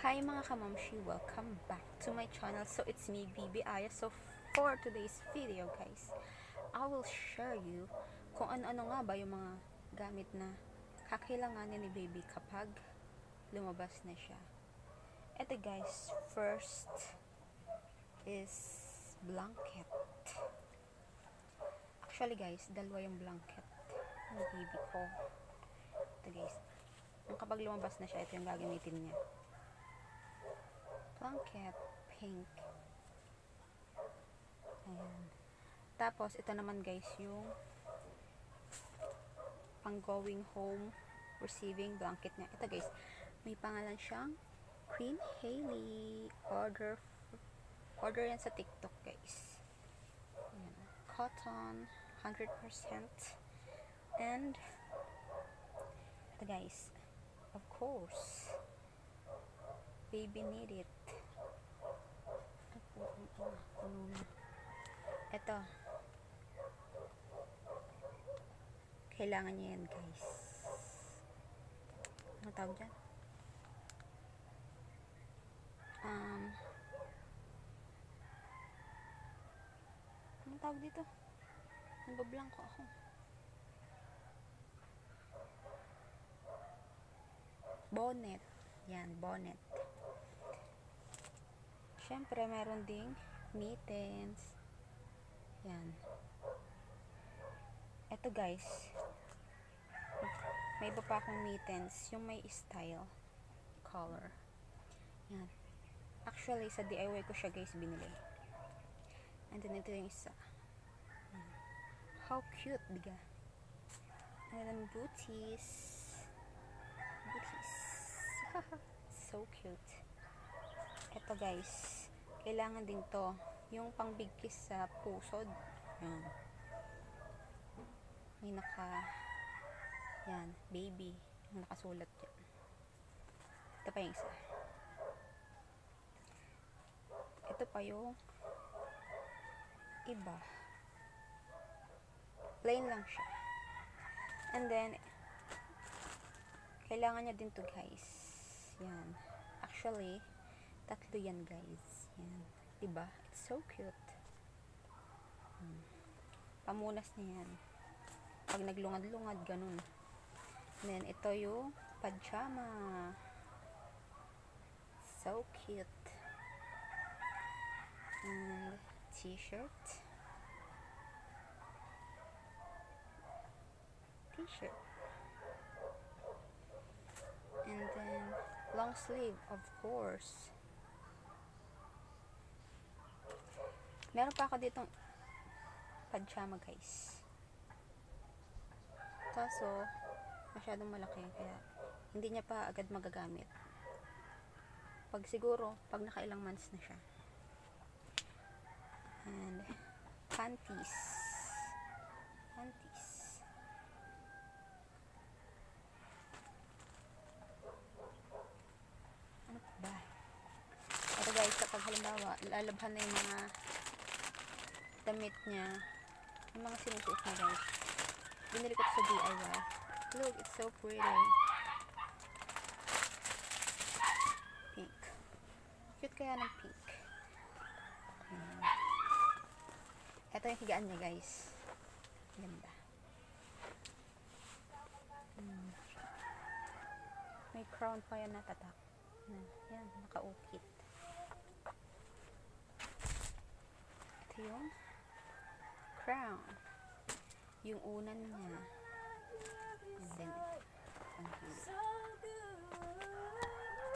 Hi mga kamamshi, welcome back to my channel. So it's me, Bibi Aya. So for today's video guys, I will share you kung ano-ano nga ba yung mga gamit na kakailanganin ni baby kapag lumabas na siya. Ito guys, first is blanket. Actually guys, dalawa yung blanket ni baby ko. Ito guys, kapag lumabas na siya, ito yung gagamitin niya. Blanket, pink. Ayan. Tapos, ito naman guys, yung pang going home, receiving blanket niya. Ito guys, may pangalan siyang Queen Hailey. Order yan sa TikTok guys. Ayan. Cotton, 100%. And, ito guys, of course, baby need it. Ito, kailangan niya yan guys. Ano tawag dyan? Ano tawag dito? Nagbablangko ako. Bonnet. Yan, bonnet. Siyempre, meron ding mittens. Yan. Ito guys, may iba pa akong mittens, yung may style color. Yan. Actually, sa DIY ko siya guys binili. And then ito yung isa. Yan. How cute, diga. And then booties. Booties. So cute. Ito guys, kailangan din to, yung pangbigkis sa pusod. Yan. May yan, baby, yung nakasulat dyan. Ito pa yung isa. Ito pa yung iba. Plain lang siya. And then, kailangan niya din to guys. Yan. Actually, tatlo yan guys. Yan. Diba? It's so cute. Pamunas niya yan. Pag naglungad-lungad, ganun. And then, ito yung pajama. So cute. And t-shirt. T-shirt. And then, long sleeve, of course. Meron pa ako ditong pajama guys. Kaso, masyadong malaki. Kaya, hindi niya pa agad magagamit. Pag siguro, pag nakailang months na siya. And, panties. Panties. Ano ba? Ito guys, kapag halimbawa, lalabhan na yung mga damit niya, yung mga sinusuot niya guys. Binili ko ito sa DIY. Look, it's so pretty. Pink. Cute kaya ng pink. Ito yung higaan niya guys. Ganda. May crown pa yan na tatak. Yan, nakaukit. Ito yung crown. Yung unan niya.